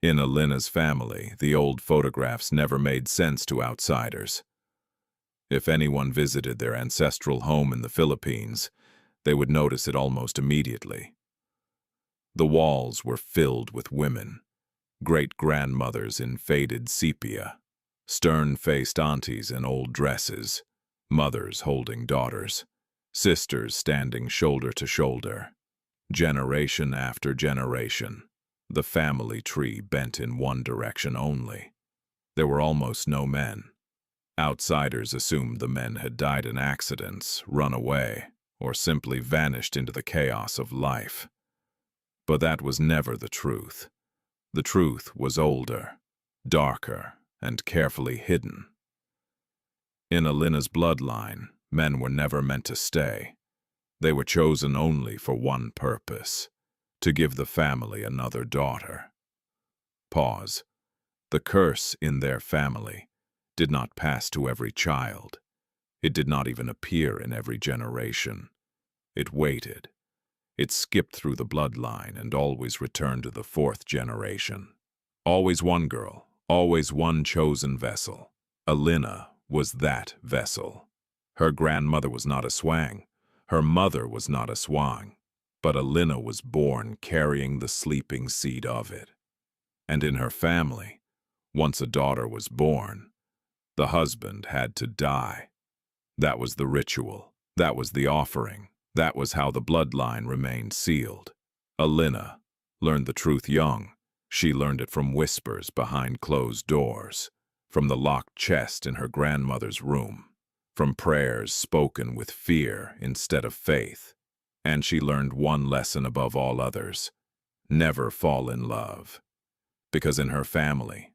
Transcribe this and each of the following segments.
In Alynna's family, the old photographs never made sense to outsiders. If anyone visited their ancestral home in the Philippines, they would notice it almost immediately. The walls were filled with women, great-grandmothers in faded sepia, stern-faced aunties in old dresses, mothers holding daughters, sisters standing shoulder to shoulder. Generation after generation, the family tree bent in one direction only. There were almost no men. Outsiders assumed the men had died in accidents, run away, or simply vanished into the chaos of life. But that was never the truth. The truth was older, darker, and carefully hidden. In Alynna's bloodline, men were never meant to stay. They were chosen only for one purpose: to give the family another daughter. Pause. The curse in their family did not pass to every child. It did not even appear in every generation. It waited. It skipped through the bloodline and always returned to the fourth generation. Always one girl, always one chosen vessel. Alynna was that vessel. Her grandmother was not Aswang. Her mother was not Aswang. But Alynna was born carrying the sleeping seed of it. And in her family, once a daughter was born, the husband had to die. That was the ritual. That was the offering. That was how the bloodline remained sealed. Alynna learned the truth young. She learned it from whispers behind closed doors, from the locked chest in her grandmother's room, from prayers spoken with fear instead of faith. And she learned one lesson above all others: never fall in love. Because in her family,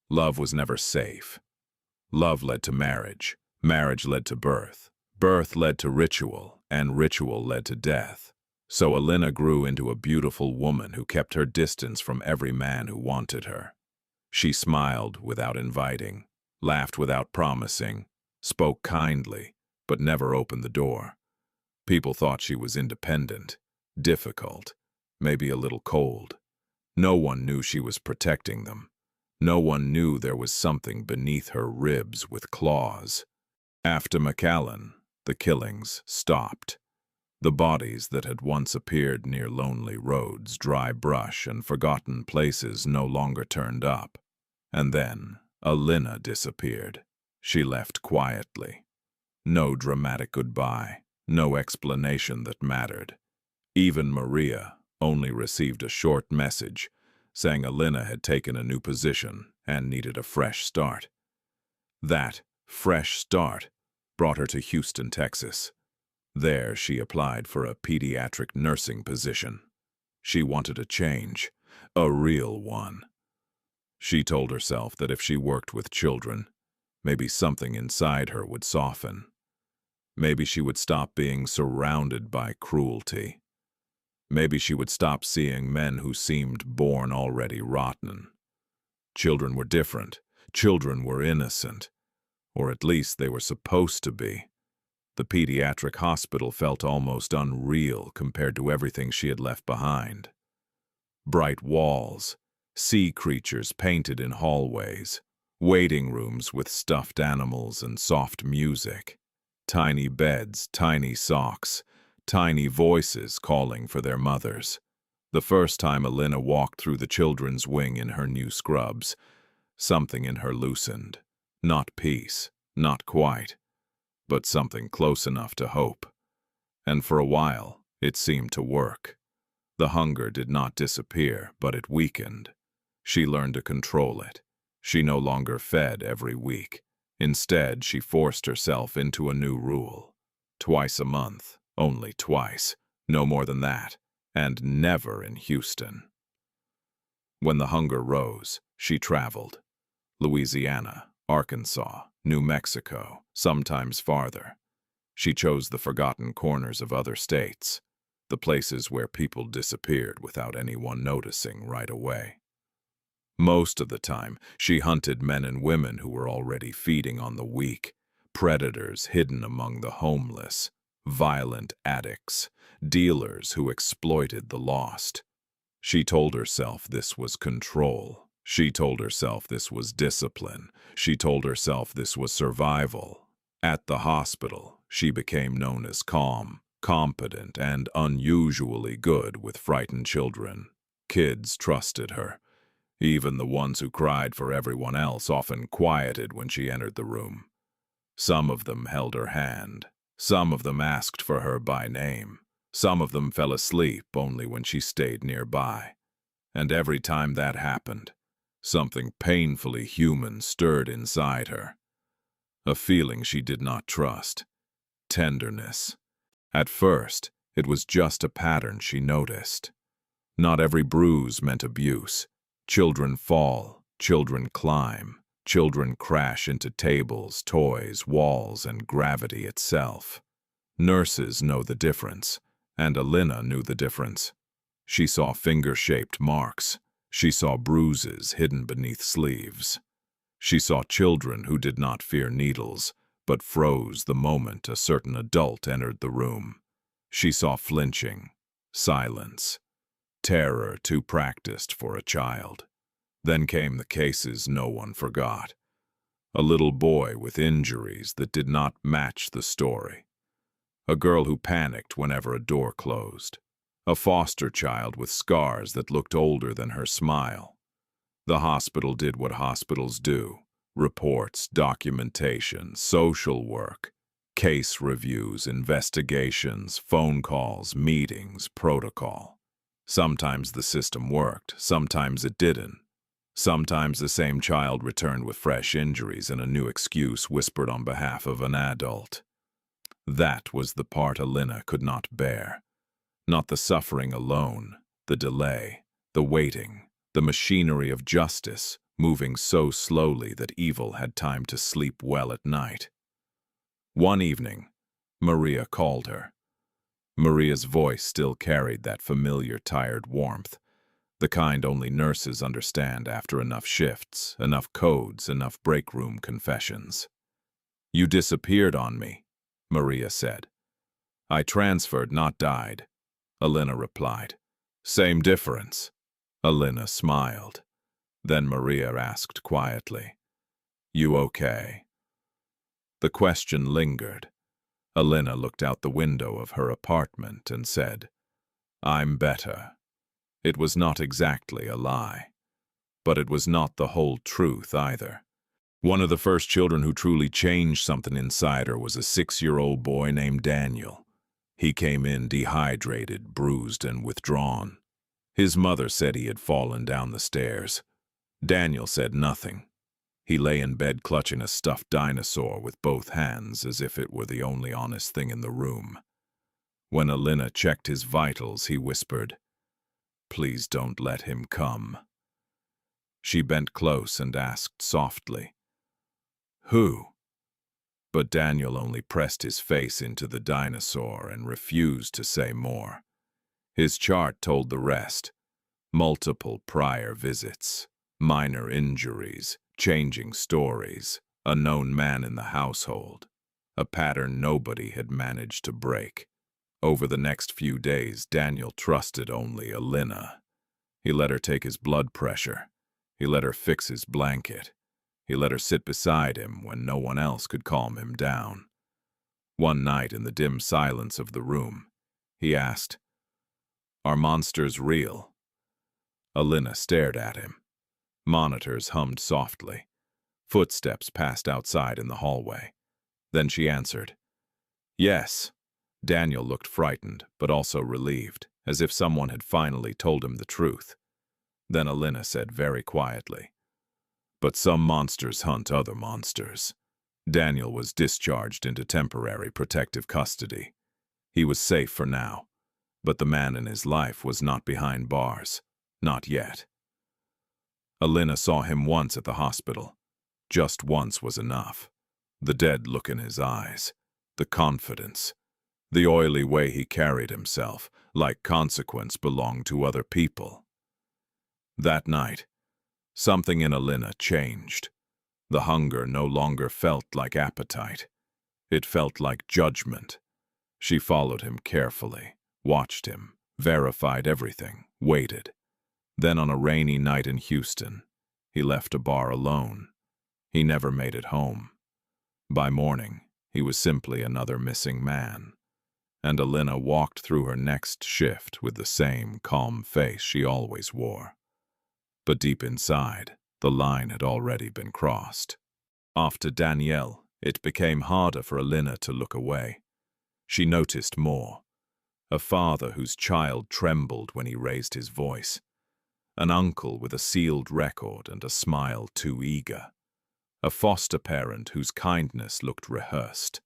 love was never safe. Love led to marriage. Marriage led to birth. Birth led to ritual, and ritual led to death. So Alynna grew into a beautiful woman who kept her distance from every man who wanted her. She smiled without inviting, laughed without promising, spoke kindly, but never opened the door. People thought she was independent, difficult, maybe a little cold. No one knew she was protecting them. No one knew there was something beneath her ribs with claws. After McAllen, the killings stopped. The bodies that had once appeared near lonely roads, dry brush, and forgotten places no longer turned up. And then Alynna disappeared. She left quietly. No dramatic goodbye, no explanation that mattered. Even Maria only received a short message saying Alynna had taken a new position and needed a fresh start. That fresh start brought her to Houston, Texas. There she applied for a pediatric nursing position. She wanted a change, a real one. She told herself that if she worked with children, maybe something inside her would soften. Maybe she would stop being surrounded by cruelty. Maybe she would stop seeing men who seemed born already rotten. Children were different. Children were innocent. Or at least they were supposed to be. The pediatric hospital felt almost unreal compared to everything she had left behind. Bright walls, sea creatures painted in hallways, waiting rooms with stuffed animals and soft music, tiny beds, tiny socks, tiny voices calling for their mothers. The first time Alynna walked through the children's wing in her new scrubs, something in her loosened. Not peace, not quite, but something close enough to hope. And for a while, it seemed to work. The hunger did not disappear, but it weakened. She learned to control it. She no longer fed every week. Instead, she forced herself into a new rule. Twice a month, only twice, no more than that, and never in Houston. When the hunger rose, she traveled. Louisiana, Arkansas, New Mexico, sometimes farther. She chose the forgotten corners of other states, the places where people disappeared without anyone noticing right away. Most of the time, she hunted men and women who were already feeding on the weak, predators hidden among the homeless, violent addicts, dealers who exploited the lost. She told herself this was control. She told herself this was discipline. She told herself this was survival. At the hospital, she became known as calm, competent, and unusually good with frightened children. Kids trusted her. Even the ones who cried for everyone else often quieted when she entered the room. Some of them held her hand. Some of them asked for her by name. Some of them fell asleep only when she stayed nearby. And every time that happened, something painfully human stirred inside her. A feeling she did not trust. Tenderness. At first, it was just a pattern she noticed. Not every bruise meant abuse. Children fall, children climb, children crash into tables, toys, walls, and gravity itself. Nurses know the difference, and Alynna knew the difference. She saw finger-shaped marks. She saw bruises hidden beneath sleeves. She saw children who did not fear needles, but froze the moment a certain adult entered the room. She saw flinching, silence, terror too practiced for a child. Then came the cases no one forgot. A little boy with injuries that did not match the story. A girl who panicked whenever a door closed. A foster child with scars that looked older than her smile. The hospital did what hospitals do. Reports, documentation, social work, case reviews, investigations, phone calls, meetings, protocol. Sometimes the system worked, sometimes it didn't. Sometimes the same child returned with fresh injuries and a new excuse whispered on behalf of an adult. That was the part Alynna could not bear. Not the suffering alone, the delay, the waiting, the machinery of justice moving so slowly that evil had time to sleep well at night. One evening, Maria called her. Maria's voice still carried that familiar tired warmth, the kind only nurses understand after enough shifts, enough codes, enough break room confessions. "You disappeared on me," Maria said. "I transferred, not died," Alynna replied. "Same difference." Alynna smiled. Then Maria asked quietly, "You okay?" The question lingered. Alynna looked out the window of her apartment and said, "I'm better." It was not exactly a lie, but it was not the whole truth either. One of the first children who truly changed something inside her was a 6-year-old boy named Daniel. He came in dehydrated, bruised, and withdrawn. His mother said he had fallen down the stairs. Daniel said nothing. He lay in bed clutching a stuffed dinosaur with both hands as if it were the only honest thing in the room. When Alynna checked his vitals, he whispered, "Please don't let him come." She bent close and asked softly, "Who?" But Daniel only pressed his face into the dinosaur and refused to say more. His chart told the rest. Multiple prior visits, minor injuries, changing stories, a known man in the household, a pattern nobody had managed to break. Over the next few days, Daniel trusted only Alynna. He let her take his blood pressure. He let her fix his blanket. He let her sit beside him when no one else could calm him down. One night in the dim silence of the room, he asked, "Are monsters real?" Alynna stared at him. Monitors hummed softly. Footsteps passed outside in the hallway. Then she answered, "Yes." Daniel looked frightened, but also relieved, as if someone had finally told him the truth. Then Alynna said very quietly, "But some monsters hunt other monsters." Daniel was discharged into temporary protective custody. He was safe for now, but the man in his life was not behind bars. Not yet. Alynna saw him once at the hospital. Just once was enough. The dead look in his eyes, the confidence, the oily way he carried himself, like consequence belonged to other people. That night, something in Alynna changed. The hunger no longer felt like appetite. It felt like judgment. She followed him carefully, watched him, verified everything, waited. Then on a rainy night in Houston, he left a bar alone. He never made it home. By morning, he was simply another missing man. And Alynna walked through her next shift with the same calm face she always wore. But deep inside, the line had already been crossed. After Danielle, it became harder for Alynna to look away. She noticed more. A father whose child trembled when he raised his voice. An uncle with a sealed record and a smile too eager. A foster parent whose kindness looked rehearsed.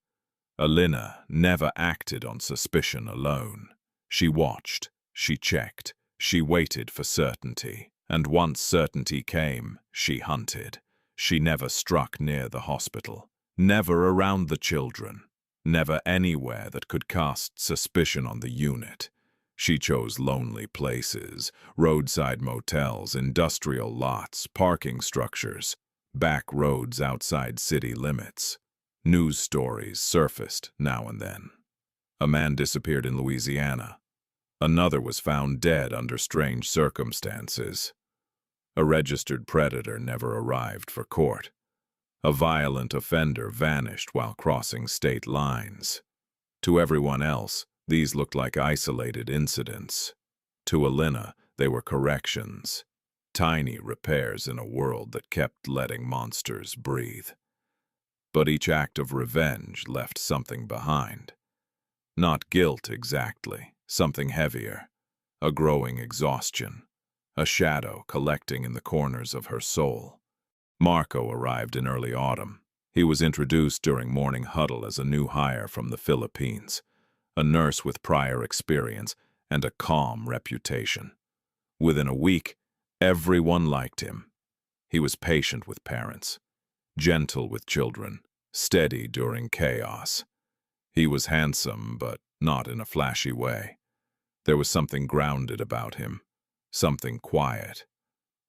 Alynna never acted on suspicion alone. She watched, she checked, she waited for certainty. And once certainty came, she hunted. She never struck near the hospital. Never around the children. Never anywhere that could cast suspicion on the unit. She chose lonely places, roadside motels, industrial lots, parking structures, back roads outside city limits. News stories surfaced now and then. A man disappeared in Louisiana. Another was found dead under strange circumstances. A registered predator never arrived for court. A violent offender vanished while crossing state lines. To everyone else, these looked like isolated incidents. To Alynna, they were corrections. Tiny repairs in a world that kept letting monsters breathe. But each act of revenge left something behind. Not guilt exactly, something heavier. A growing exhaustion. A shadow collecting in the corners of her soul. Marco arrived in early autumn. He was introduced during morning huddle as a new hire from the Philippines, a nurse with prior experience and a calm reputation. Within a week, everyone liked him. He was patient with parents, gentle with children, steady during chaos. He was handsome, but not in a flashy way. There was something grounded about him, something quiet.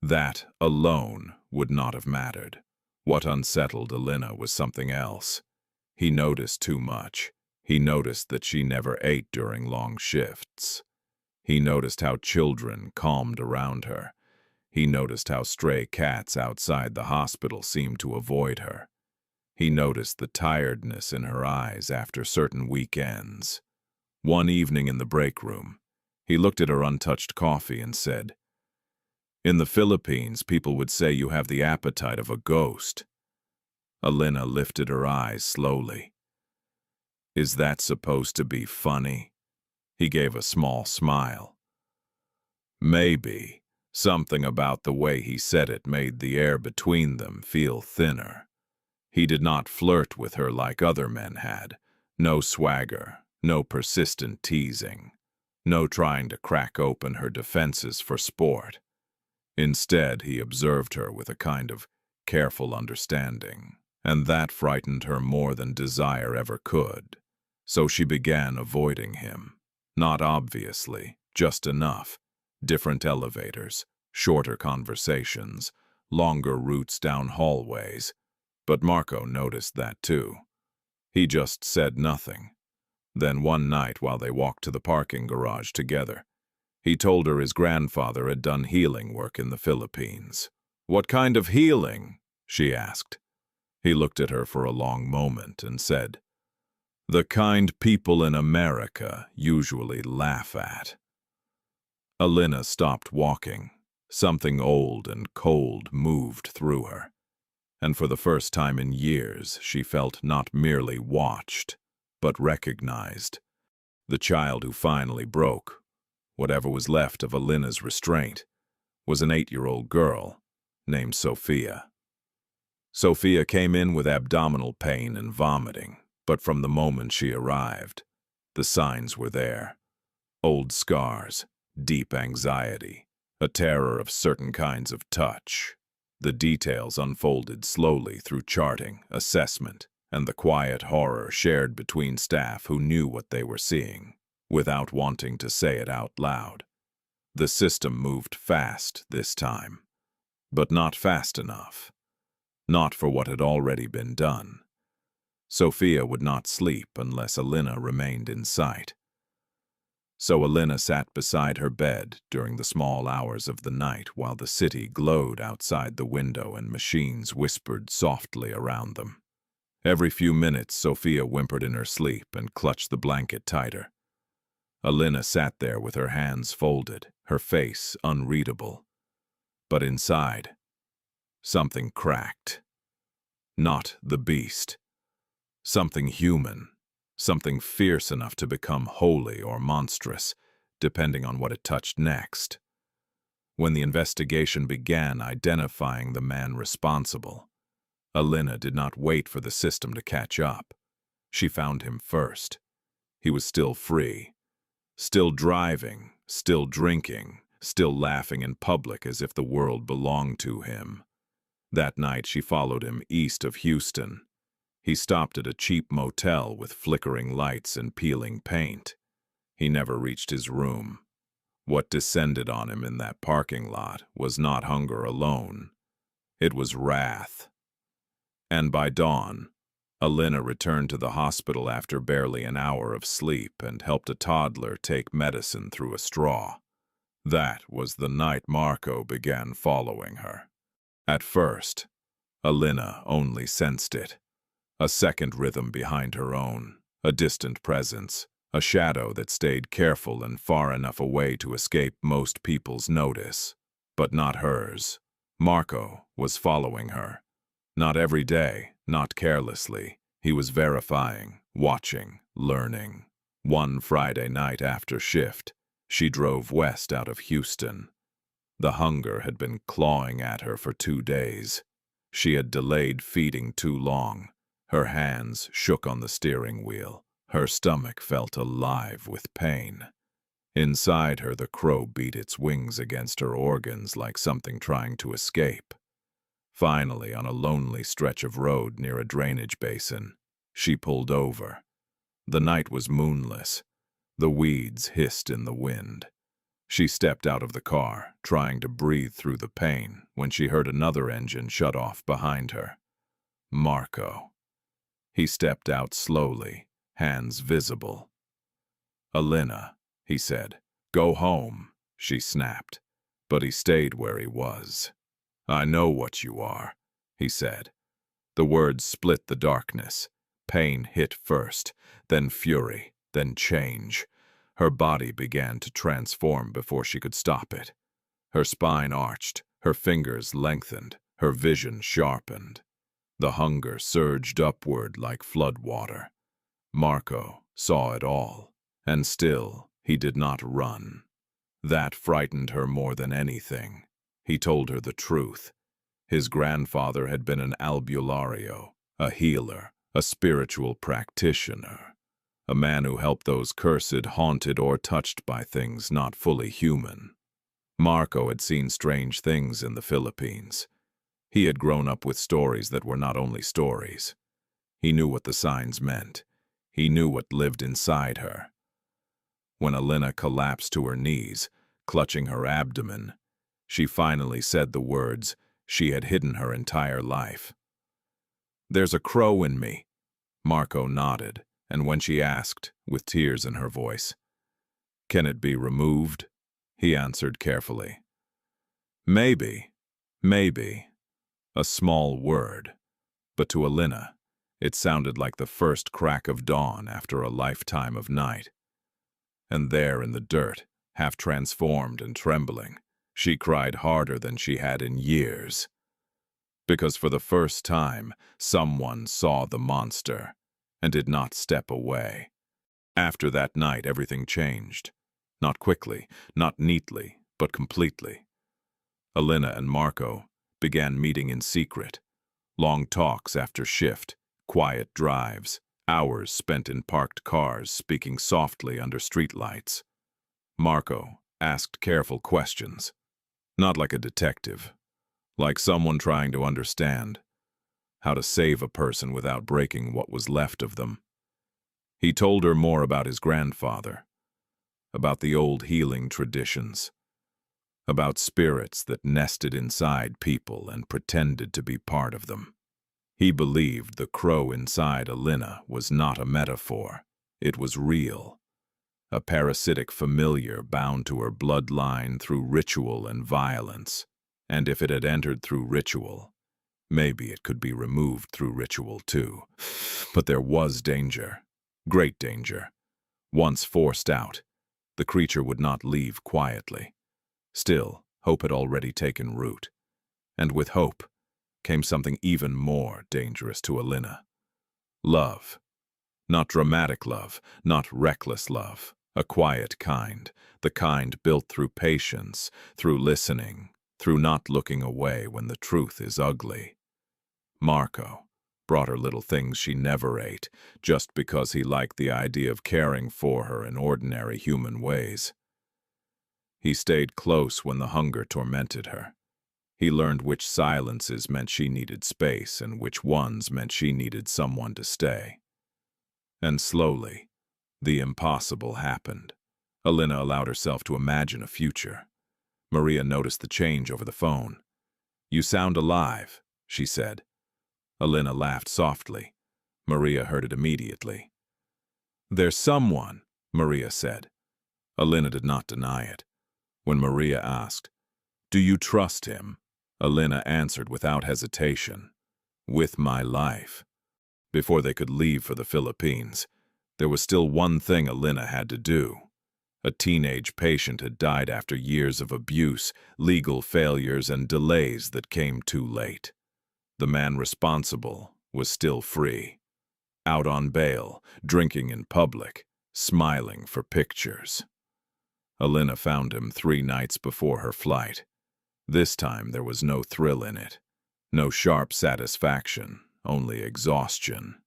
That, alone, would not have mattered. What unsettled Alynna was something else. He noticed too much. He noticed that she never ate during long shifts. He noticed how children calmed around her. He noticed how stray cats outside the hospital seemed to avoid her. He noticed the tiredness in her eyes after certain weekends. One evening in the break room, he looked at her untouched coffee and said, "In the Philippines, people would say you have the appetite of a ghost." Alynna lifted her eyes slowly. "Is that supposed to be funny?" He gave a small smile. Maybe. Something about the way he said it made the air between them feel thinner. He did not flirt with her like other men had. No swagger, no persistent teasing, no trying to crack open her defenses for sport. Instead, he observed her with a kind of careful understanding, and that frightened her more than desire ever could. So she began avoiding him. Not obviously, just enough. Different elevators, shorter conversations, longer routes down hallways. But Marco noticed that too. He just said nothing. Then one night while they walked to the parking garage together, he told her his grandfather had done healing work in the Philippines. "What kind of healing?" she asked. He looked at her for a long moment and said, "The kind people in America usually laugh at." Alynna stopped walking. Something old and cold moved through her. And for the first time in years, she felt not merely watched, but recognized. The child who finally broke, whatever was left of Alynna's restraint, was an 8-year-old girl named Sophia. Sophia came in with abdominal pain and vomiting, but from the moment she arrived, the signs were there. Old scars, deep anxiety, a terror of certain kinds of touch. The details unfolded slowly through charting, assessment, and the quiet horror shared between staff who knew what they were seeing, without wanting to say it out loud. The system moved fast this time, but not fast enough. Not for what had already been done. Sophia would not sleep unless Alynna remained in sight. So Alynna sat beside her bed during the small hours of the night while the city glowed outside the window and machines whispered softly around them. Every few minutes, Sophia whimpered in her sleep and clutched the blanket tighter. Alynna sat there with her hands folded, her face unreadable. But inside, something cracked. Not the beast. Something human. Something fierce enough to become holy or monstrous, depending on what it touched next. When the investigation began identifying the man responsible, Alynna did not wait for the system to catch up. She found him first. He was still free, still driving, still drinking, still laughing in public as if the world belonged to him. That night she followed him east of Houston. He stopped at a cheap motel with flickering lights and peeling paint. He never reached his room. What descended on him in that parking lot was not hunger alone. It was wrath. And by dawn, Alynna returned to the hospital after barely an hour of sleep and helped a toddler take medicine through a straw. That was the night Marco began following her. At first, Alynna only sensed it. A second rhythm behind her own, a distant presence, a shadow that stayed careful and far enough away to escape most people's notice. But not hers. Marco was following her. Not every day, not carelessly. He was verifying, watching, learning. One Friday night after shift, she drove west out of Houston. The hunger had been clawing at her for 2 days. She had delayed feeding too long. Her hands shook on the steering wheel. Her stomach felt alive with pain. Inside her, the crow beat its wings against her organs like something trying to escape. Finally, on a lonely stretch of road near a drainage basin, she pulled over. The night was moonless. The weeds hissed in the wind. She stepped out of the car, trying to breathe through the pain, when she heard another engine shut off behind her. Marco. He stepped out slowly, hands visible. "Alynna," he said. "Go home," she snapped. But he stayed where he was. "I know what you are," he said. The words split the darkness. Pain hit first, then fury, then change. Her body began to transform before she could stop it. Her spine arched, her fingers lengthened, her vision sharpened. The hunger surged upward like floodwater. Marco saw it all, and still he did not run. That frightened her more than anything. He told her the truth. His grandfather had been an albulario, a healer, a spiritual practitioner, a man who helped those cursed, haunted, or touched by things not fully human. Marco had seen strange things in the Philippines. He had grown up with stories that were not only stories. He knew what the signs meant. He knew what lived inside her. When Alynna collapsed to her knees, clutching her abdomen, she finally said the words she had hidden her entire life. "There's a crow in me." Marco nodded, and when she asked, with tears in her voice, "Can it be removed?" he answered carefully, "Maybe, maybe." A small word, but to Alynna, it sounded like the first crack of dawn after a lifetime of night. And there in the dirt, half transformed and trembling, she cried harder than she had in years. Because for the first time, someone saw the monster and did not step away. After that night, everything changed. Not quickly, not neatly, but completely. Alynna and Marco began meeting in secret. Long talks after shift, quiet drives, hours spent in parked cars speaking softly under streetlights. Marco asked careful questions, not like a detective, like someone trying to understand how to save a person without breaking what was left of them. He told her more about his grandfather, about the old healing traditions, about spirits that nested inside people and pretended to be part of them. He believed the crow inside Alynna was not a metaphor. It was real. a parasitic familiar bound to her bloodline through ritual and violence. And if it had entered through ritual, maybe it could be removed through ritual too. But there was danger, great danger. Once forced out, the creature would not leave quietly. Still, hope had already taken root. And with hope came something even more dangerous to Alynna. Love. Not dramatic love, not reckless love. A quiet kind, the kind built through patience, through listening, through not looking away when the truth is ugly. Marco brought her little things she never ate, just because he liked the idea of caring for her in ordinary human ways. He stayed close when the hunger tormented her. He learned which silences meant she needed space and which ones meant she needed someone to stay. And slowly, the impossible happened. Alynna allowed herself to imagine a future. Maria noticed the change over the phone. "You sound alive," she said. Alynna laughed softly. Maria heard it immediately. "There's someone," Maria said. Alynna did not deny it. When Maria asked, "Do you trust him?" Alynna answered without hesitation, "With my life." Before they could leave for the Philippines, there was still one thing Alynna had to do. A teenage patient had died after years of abuse, legal failures, and delays that came too late. The man responsible was still free, out on bail, drinking in public, smiling for pictures. Alynna found him 3 nights before her flight. This time there was no thrill in it, no sharp satisfaction, only exhaustion,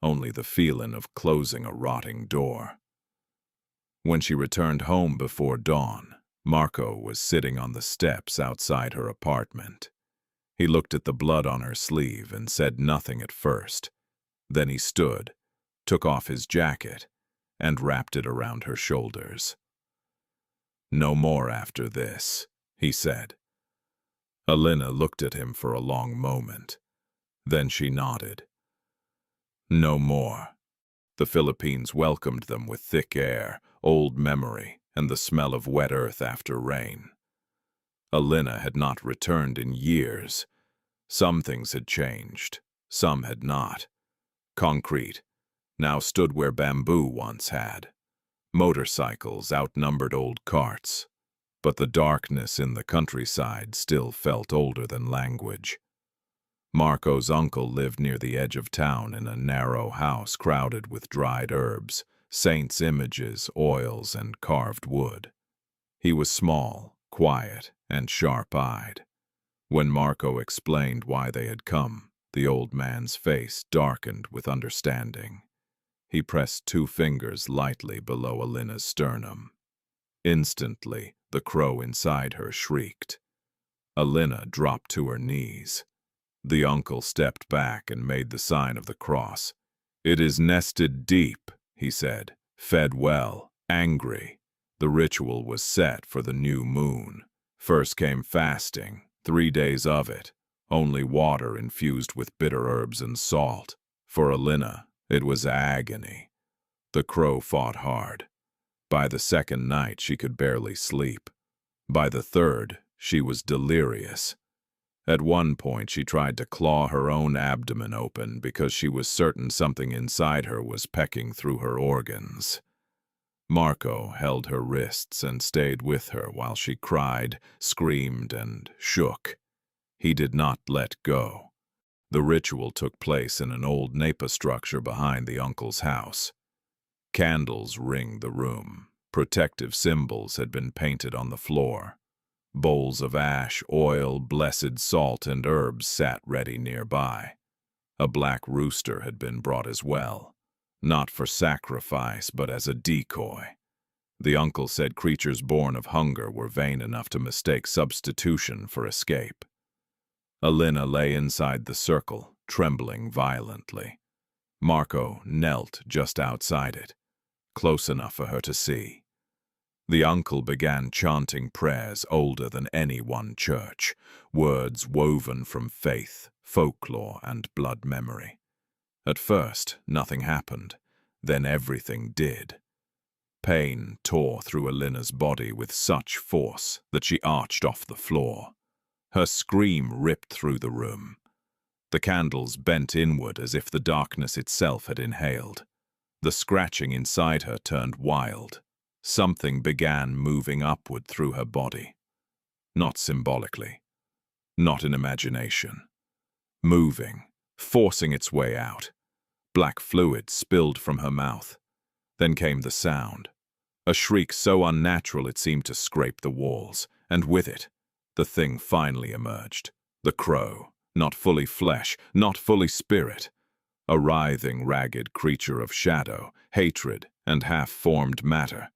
only the feeling of closing a rotting door. When she returned home before dawn, Marco was sitting on the steps outside her apartment. He looked at the blood on her sleeve and said nothing at first. Then he stood, took off his jacket, and wrapped it around her shoulders. "No more after this," he said. Alynna looked at him for a long moment. Then she nodded. No more. The Philippines welcomed them with thick air, old memory, and the smell of wet earth after rain. Alynna had not returned in years. Some things had changed, some had not. Concrete now stood where bamboo once had. Motorcycles outnumbered old carts. But the darkness in the countryside still felt older than language. Marco's uncle lived near the edge of town in a narrow house crowded with dried herbs, saints' images, oils, and carved wood. He was small, quiet, and sharp-eyed. When Marco explained why they had come, the old man's face darkened with understanding. He pressed 2 fingers lightly below Alynna's sternum. Instantly, the crow inside her shrieked. Alynna dropped to her knees. The uncle stepped back and made the sign of the cross. "It is nested deep," he said, "fed well, angry." The ritual was set for the new moon. First came fasting, 3 days of it, only water infused with bitter herbs and salt. For Alynna, it was agony. The crow fought hard. By the 2nd night, she could barely sleep. By the 3rd, she was delirious. At one point, she tried to claw her own abdomen open because she was certain something inside her was pecking through her organs. Marco held her wrists and stayed with her while she cried, screamed, and shook. He did not let go. The ritual took place in an old Napa structure behind the uncle's house. Candles ringed the room. Protective symbols had been painted on the floor. Bowls of ash, oil, blessed salt, and herbs sat ready nearby. A black rooster had been brought as well, not for sacrifice but as a decoy. The uncle said creatures born of hunger were vain enough to mistake substitution for escape. Alynna lay inside the circle, trembling violently. Marco knelt just outside it, close enough for her to see. The uncle began chanting prayers older than any one church, words woven from faith, folklore, and blood memory. At first, nothing happened. Then everything did. Pain tore through Alynna's body with such force that she arched off the floor. Her scream ripped through the room. The candles bent inward as if the darkness itself had inhaled. The scratching inside her turned wild. Something began moving upward through her body. Not symbolically, not in imagination. Moving, forcing its way out. Black fluid spilled from her mouth. Then came the sound. A shriek so unnatural it seemed to scrape the walls, and with it, the thing finally emerged. The crow, not fully flesh, not fully spirit. A writhing, ragged creature of shadow, hatred, and half-formed matter.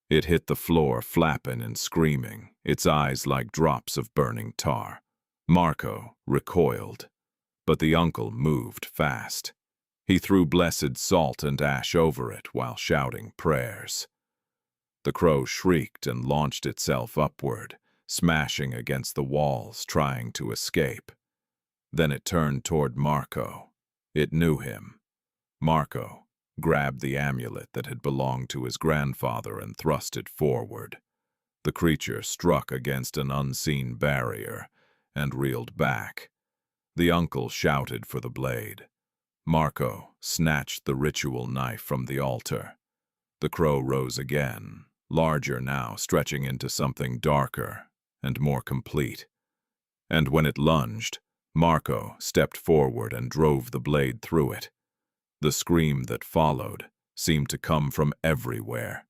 It hit the floor, flapping and screaming, its eyes like drops of burning tar. Marco recoiled, but the uncle moved fast. He threw blessed salt and ash over it while shouting prayers. The crow shrieked and launched itself upward, smashing against the walls, trying to escape. Then it turned toward Marco. It knew him. Marco grabbed the amulet that had belonged to his grandfather and thrust it forward. The creature struck against an unseen barrier and reeled back. The uncle shouted for the blade. Marco snatched the ritual knife from the altar. The crow rose again, larger now, stretching into something darker and more complete. And when it lunged, Marco stepped forward and drove the blade through it. The scream that followed seemed to come from everywhere.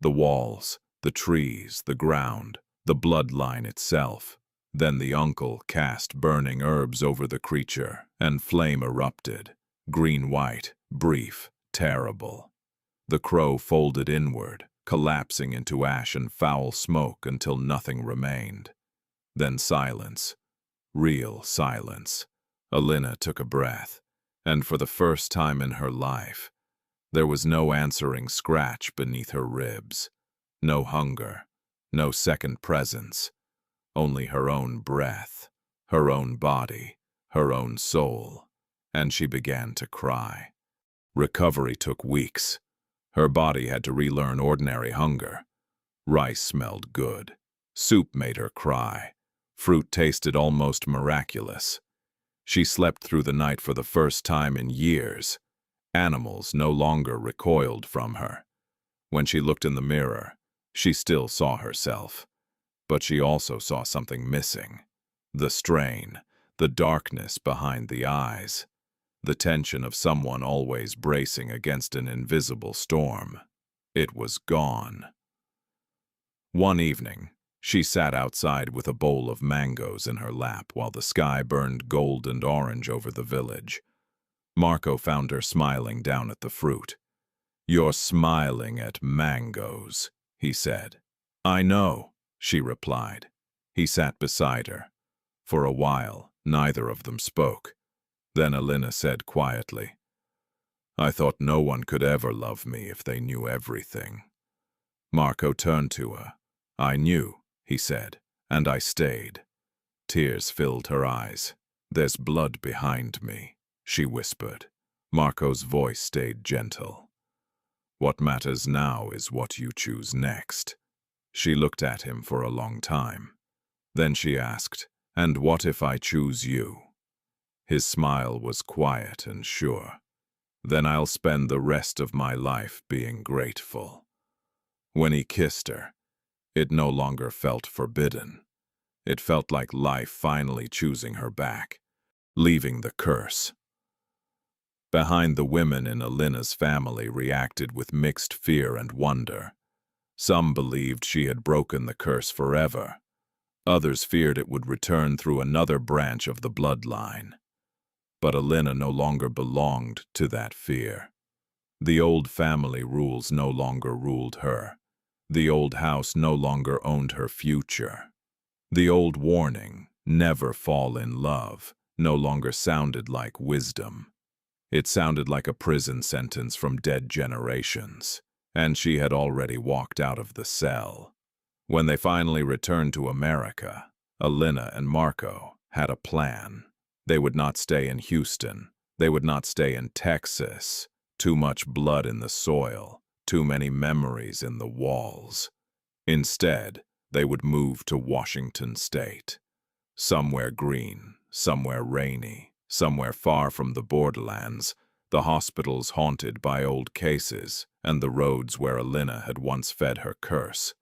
The walls, the trees, the ground, the bloodline itself. Then the uncle cast burning herbs over the creature, and flame erupted, green-white, brief, terrible. The crow folded inward, collapsing into ash and foul smoke until nothing remained. Then silence. Real silence. Alynna took a breath, and for the first time in her life, there was no answering scratch beneath her ribs, no hunger, no second presence, only her own breath, her own body, her own soul, and she began to cry. Recovery took weeks. Her body had to relearn ordinary hunger. Rice smelled good. Soup made her cry. Fruit tasted almost miraculous. She slept through the night for the first time in years. Animals no longer recoiled from her. When she looked in the mirror, she still saw herself. But she also saw something missing. The strain, the darkness behind the eyes, the tension of someone always bracing against an invisible storm. It was gone. One evening, she sat outside with a bowl of mangoes in her lap while the sky burned gold and orange over the village. Marco found her smiling down at the fruit. "You're smiling at mangoes," he said. "I know," she replied. He sat beside her. For a while, neither of them spoke. Then Alynna said quietly, "I thought no one could ever love me if they knew everything." Marco turned to her. "I knew," he said, "and I stayed." Tears filled her eyes. "There's blood behind me," she whispered. Marco's voice stayed gentle. "What matters now is what you choose next." She looked at him for a long time. Then she asked, "And what if I choose you?" His smile was quiet and sure. "Then I'll spend the rest of my life being grateful." When he kissed her, it no longer felt forbidden. It felt like life finally choosing her back, leaving the curse. Behind the women in Alynna's family reacted with mixed fear and wonder. Some believed she had broken the curse forever. Others feared it would return through another branch of the bloodline. But Alynna no longer belonged to that fear. The old family rules no longer ruled her. The old house no longer owned her future. The old warning, "Never fall in love," no longer sounded like wisdom. It sounded like a prison sentence from dead generations, and she had already walked out of the cell. When they finally returned to America, Alynna and Marco had a plan. They would not stay in Houston. They would not stay in Texas. Too much blood in the soil, too many memories in the walls. Instead, they would move to Washington State. Somewhere green, somewhere rainy, somewhere far from the borderlands, the hospitals haunted by old cases, and the roads where Alynna had once fed her curse.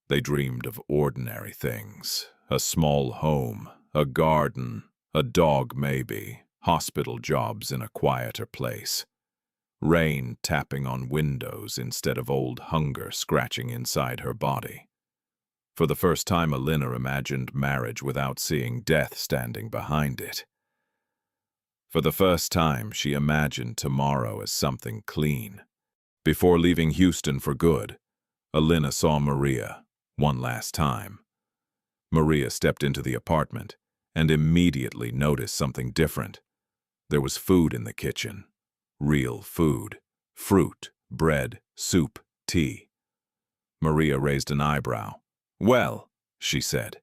They dreamed of ordinary things, a small home, a garden, a dog maybe, hospital jobs in a quieter place. Rain tapping on windows instead of old hunger scratching inside her body. For the first time, Alynna imagined marriage without seeing death standing behind it. For the first time, she imagined tomorrow as something clean. Before leaving Houston for good, Alynna saw Maria one last time. Maria stepped into the apartment and immediately noticed something different. There was food in the kitchen. Real food. Fruit, bread, soup, tea. Maria raised an eyebrow. "Well," she said,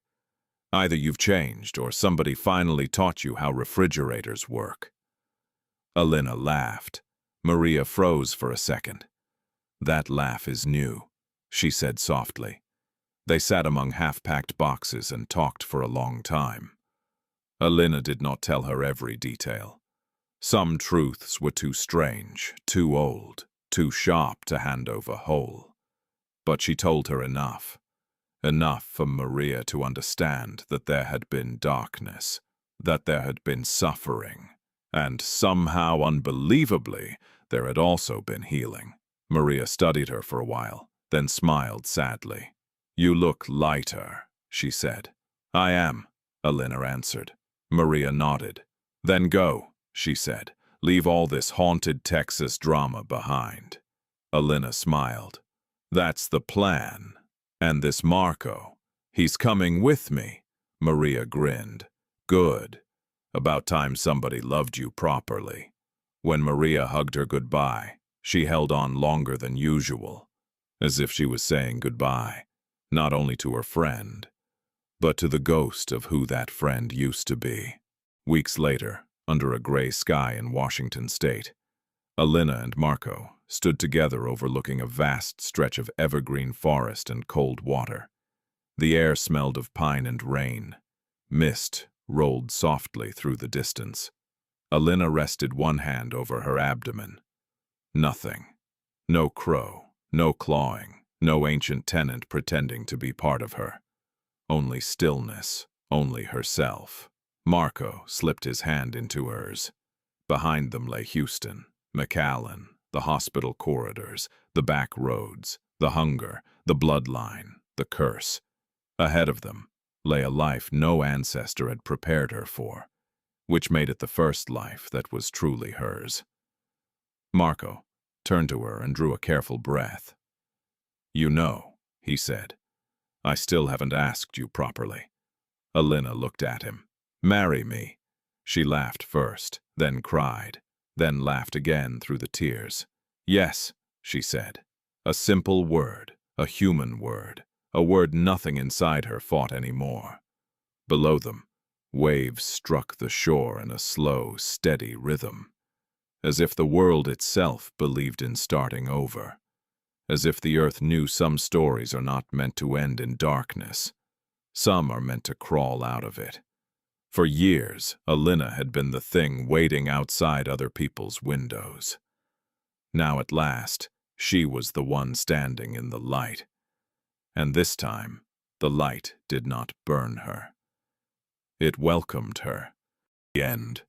"either you've changed or somebody finally taught you how refrigerators work." Alynna laughed. Maria froze for a second. "That laugh is new," she said softly. They sat among half-packed boxes and talked for a long time. Alynna did not tell her every detail. Some truths were too strange, too old, too sharp to hand over whole. But she told her enough. Enough for Maria to understand that there had been darkness, that there had been suffering, and somehow, unbelievably, there had also been healing. Maria studied her for a while, then smiled sadly. "You look lighter," she said. "I am," Alynna answered. Maria nodded. "Then go," she said. "Leave all this haunted Texas drama behind." Alynna smiled. "That's the plan. And this Marco, he's coming with me." Maria grinned. "Good. About time somebody loved you properly." When Maria hugged her goodbye, she held on longer than usual, as if she was saying goodbye, not only to her friend, but to the ghost of who that friend used to be. Weeks later, under a gray sky in Washington State, Alynna and Marco stood together overlooking a vast stretch of evergreen forest and cold water. The air smelled of pine and rain. Mist rolled softly through the distance. Alynna rested one hand over her abdomen. Nothing. No crow, no clawing, no ancient tenant pretending to be part of her. Only stillness, only herself. Marco slipped his hand into hers. Behind them lay Houston, McAllen, the hospital corridors, the back roads, the hunger, the bloodline, the curse. Ahead of them lay a life no ancestor had prepared her for, which made it the first life that was truly hers. Marco turned to her and drew a careful breath. "You know," he said, "I still haven't asked you properly." Alynna looked at him. "Marry me." She laughed first, then cried, then laughed again through the tears. "Yes," she said. A simple word, a human word, a word nothing inside her fought anymore. Below them, waves struck the shore in a slow, steady rhythm, as if the world itself believed in starting over, as if the earth knew some stories are not meant to end in darkness. Some are meant to crawl out of it. For years, Alynna had been the thing waiting outside other people's windows. Now at last, she was the one standing in the light. And this time, the light did not burn her. It welcomed her. The end.